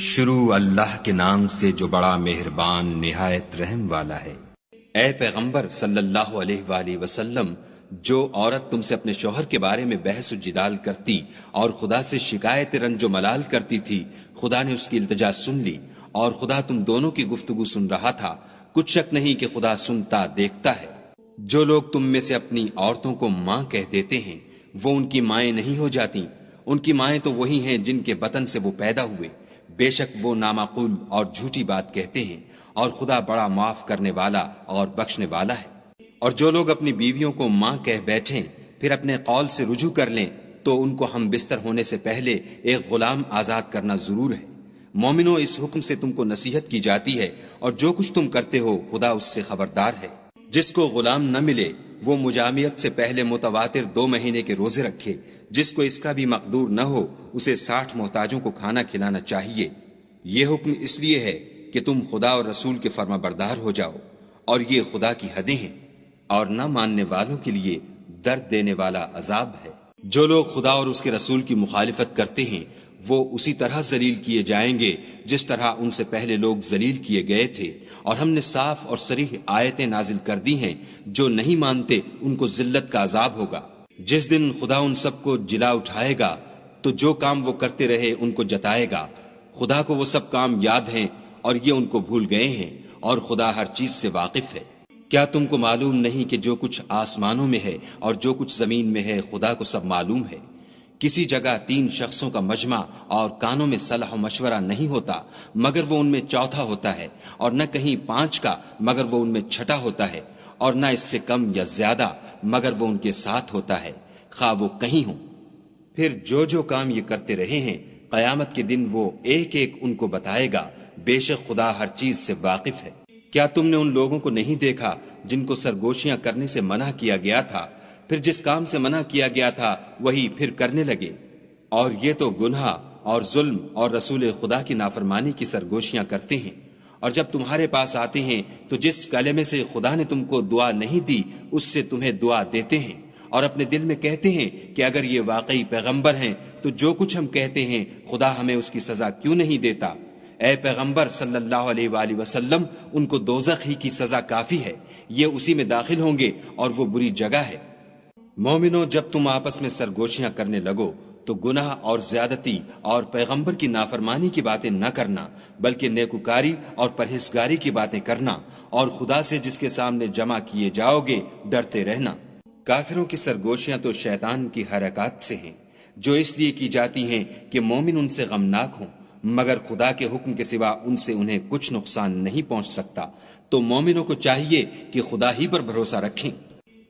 شروع اللہ کے نام سے جو بڑا مہربان نہایت رحم والا ہے۔ اے پیغمبر صلی اللہ علیہ وآلہ وسلم، جو عورت تم سے اپنے شوہر کے بارے میں بحث و جدال کرتی اور خدا سے شکایت رنج و ملال کرتی تھی، خدا نے اس کی التجا سن لی اور خدا تم دونوں کی گفتگو سن رہا تھا۔ کچھ شک نہیں کہ خدا سنتا دیکھتا ہے۔ جو لوگ تم میں سے اپنی عورتوں کو ماں کہہ دیتے ہیں وہ ان کی مائیں نہیں ہو جاتی، ان کی مائیں تو وہی ہیں جن کے بطن سے وہ پیدا ہوئے۔ بے شک وہ نامعقول اور جھوٹی بات کہتے ہیں، اور خدا بڑا معاف کرنے والا اور بخشنے والا ہے۔ اور جو لوگ اپنی بیویوں کو ماں کہہ بیٹھیں پھر اپنے قول سے رجوع کر لیں تو ان کو ہم بستر ہونے سے پہلے ایک غلام آزاد کرنا ضرور ہے۔ مومنو، اس حکم سے تم کو نصیحت کی جاتی ہے، اور جو کچھ تم کرتے ہو خدا اس سے خبردار ہے۔ جس کو غلام نہ ملے وہ مجامعت سے پہلے متواتر 2 مہینے کے روزے رکھے۔ جس کو اس کا بھی مقدور نہ ہو اسے 60 محتاجوں کو کھانا کھلانا چاہیے۔ یہ حکم اس لیے ہے کہ تم خدا اور رسول کے فرما بردار ہو جاؤ، اور یہ خدا کی حدیں ہیں، اور نہ ماننے والوں کے لیے درد دینے والا عذاب ہے۔ جو لوگ خدا اور اس کے رسول کی مخالفت کرتے ہیں وہ اسی طرح ذلیل کیے جائیں گے جس طرح ان سے پہلے لوگ ذلیل کیے گئے تھے، اور ہم نے صاف اور صریح آیتیں نازل کر دی ہیں۔ جو نہیں مانتے ان کو ذلت کا عذاب ہوگا۔ جس دن خدا ان سب کو جلا اٹھائے گا تو جو کام وہ کرتے رہے ان کو جتائے گا۔ خدا کو وہ سب کام یاد ہیں اور یہ ان کو بھول گئے ہیں، اور خدا ہر چیز سے واقف ہے۔ کیا تم کو معلوم نہیں کہ جو کچھ آسمانوں میں ہے اور جو کچھ زمین میں ہے خدا کو سب معلوم ہے؟ کسی جگہ 3 شخصوں کا مجمع اور کانوں میں صلاح و مشورہ نہیں ہوتا مگر وہ ان میں چوتھا ہوتا ہے، اور نہ کہیں 5 کا مگر وہ ان میں چھٹا ہوتا ہے، اور نہ اس سے کم یا زیادہ مگر وہ ان کے ساتھ ہوتا ہے، خواہ وہ کہیں ہوں۔ پھر جو کام یہ کرتے رہے ہیں قیامت کے دن وہ ایک ایک ان کو بتائے گا۔ بے شک خدا ہر چیز سے واقف ہے۔ کیا تم نے ان لوگوں کو نہیں دیکھا جن کو سرگوشیاں کرنے سے منع کیا گیا تھا، پھر جس کام سے منع کیا گیا تھا وہی پھر کرنے لگے؟ اور یہ تو گناہ اور ظلم اور رسول خدا کی نافرمانی کی سرگوشیاں کرتے ہیں۔ اور جب تمہارے پاس آتے ہیں تو جس کلمے سے خدا نے تم کو دعا نہیں دی اس سے تمہیں دعا دیتے ہیں، اور اپنے دل میں کہتے ہیں کہ اگر یہ واقعی پیغمبر ہیں تو جو کچھ ہم کہتے ہیں خدا ہمیں اس کی سزا کیوں نہیں دیتا؟ اے پیغمبر صلی اللہ علیہ وآلہ وسلم، ان کو دوزخ ہی کی سزا کافی ہے، یہ اسی میں داخل ہوں گے اور وہ بری جگہ ہے۔ مومنو، جب تم آپس میں سرگوشیاں کرنے لگو تو گناہ اور زیادتی اور پیغمبر کی نافرمانی کی باتیں نہ کرنا، بلکہ نیکوکاری اور پرہیزگاری کی باتیں کرنا، اور خدا سے جس کے سامنے جمع کیے جاؤ گے ڈرتے رہنا۔ کافروں کی سرگوشیاں تو شیطان کی حرکات سے ہیں، جو اس لیے کی جاتی ہیں کہ مومن ان سے غمناک ہوں، مگر خدا کے حکم کے سوا ان سے انہیں کچھ نقصان نہیں پہنچ سکتا۔ تو مومنوں کو چاہیے کہ خدا ہی پر بھروسہ رکھیں۔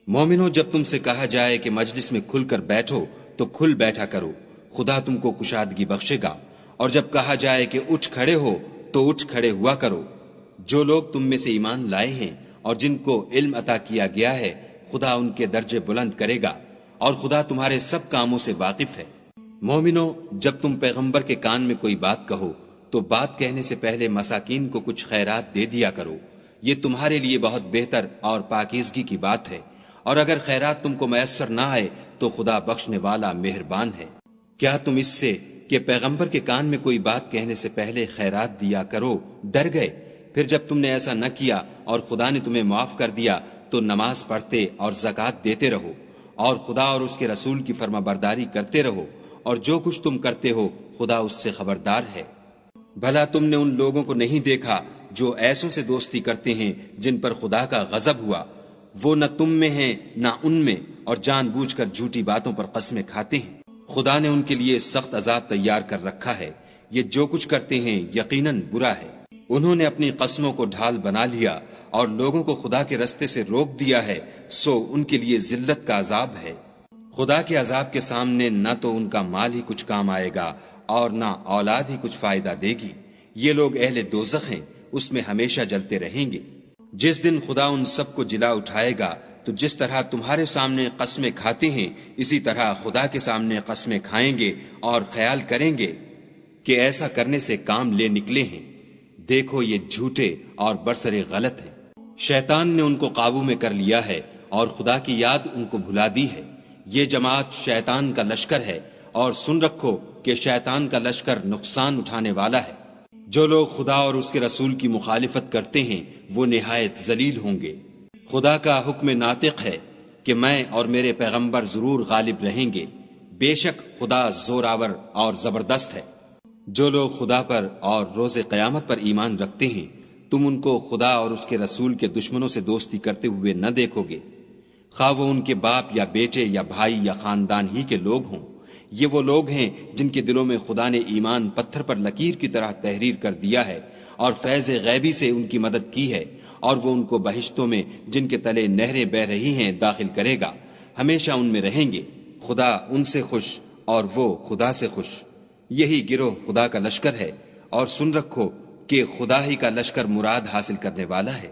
مومنوں، جب تم سے کہا جائے کہ مجلس میں کھل کر بیٹھو تو کھل بیٹھا کرو، خدا تم کو کشادگی بخشے گا۔ اور جب کہا جائے کہ اٹھ کھڑے ہو تو اٹھ کھڑے ہوا کرو۔ جو لوگ تم میں سے ایمان لائے ہیں اور جن کو علم عطا کیا گیا ہے خدا ان کے درجے بلند کرے گا، اور خدا تمہارے سب کاموں سے واقف ہے۔ مومنو، جب تم پیغمبر کے کان میں کوئی بات کہو تو بات کہنے سے پہلے مساکین کو کچھ خیرات دے دیا کرو، یہ تمہارے لیے بہت بہتر اور پاکیزگی کی بات ہے۔ اور اگر خیرات تم کو میسر نہ آئے تو خدا بخشنے والا مہربان ہے۔ کیا تم اس سے کہ پیغمبر کے کان میں کوئی بات کہنے سے پہلے خیرات دیا کرو ڈر گئے؟ پھر جب تم نے ایسا نہ کیا اور خدا نے تمہیں معاف کر دیا تو نماز پڑھتے اور زکوٰۃ دیتے رہو، اور خدا اور اس کے رسول کی فرما برداری کرتے رہو، اور جو کچھ تم کرتے ہو خدا اس سے خبردار ہے۔ بھلا تم نے ان لوگوں کو نہیں دیکھا جو ایسوں سے دوستی کرتے ہیں جن پر خدا کا غضب ہوا؟ وہ نہ تم میں ہیں نہ ان میں، اور جان بوجھ کر جھوٹی باتوں پر قسمیں کھاتے ہیں۔ خدا نے ان کے لیے سخت عذاب تیار کر رکھا ہے، یہ جو کچھ کرتے ہیں یقیناً برا ہے۔ انہوں نے اپنی قسموں کو ڈھال بنا لیا اور لوگوں کو خدا کے رستے سے روک دیا ہے، سو ان کے لیے ذلت کا عذاب ہے۔ خدا کے عذاب کے سامنے نہ تو ان کا مال ہی کچھ کام آئے گا اور نہ اولاد ہی کچھ فائدہ دے گی۔ یہ لوگ اہل دوزخ ہیں، اس میں ہمیشہ جلتے رہیں گے۔ جس دن خدا ان سب کو جلا اٹھائے گا تو جس طرح تمہارے سامنے قسمیں کھاتے ہیں اسی طرح خدا کے سامنے قسمیں کھائیں گے، اور خیال کریں گے کہ ایسا کرنے سے کام لے نکلے ہیں۔ دیکھو یہ جھوٹے اور برسر غلط ہیں۔ شیطان نے ان کو قابو میں کر لیا ہے اور خدا کی یاد ان کو بھلا دی ہے۔ یہ جماعت شیطان کا لشکر ہے، اور سن رکھو کہ شیطان کا لشکر نقصان اٹھانے والا ہے۔ جو لوگ خدا اور اس کے رسول کی مخالفت کرتے ہیں وہ نہایت ذلیل ہوں گے۔ خدا کا حکم ناطق ہے کہ میں اور میرے پیغمبر ضرور غالب رہیں گے، بے شک خدا زوراور اور زبردست ہے۔ جو لوگ خدا پر اور روز قیامت پر ایمان رکھتے ہیں تم ان کو خدا اور اس کے رسول کے دشمنوں سے دوستی کرتے ہوئے نہ دیکھو گے، خواہ وہ ان کے باپ یا بیٹے یا بھائی یا خاندان ہی کے لوگ ہوں۔ یہ وہ لوگ ہیں جن کے دلوں میں خدا نے ایمان پتھر پر لکیر کی طرح تحریر کر دیا ہے اور فیض غیبی سے ان کی مدد کی ہے، اور وہ ان کو بہشتوں میں جن کے تلے نہریں بہ رہی ہیں داخل کرے گا، ہمیشہ ان میں رہیں گے۔ خدا ان سے خوش اور وہ خدا سے خوش۔ یہی گروہ خدا کا لشکر ہے، اور سن رکھو کہ خدا ہی کا لشکر مراد حاصل کرنے والا ہے۔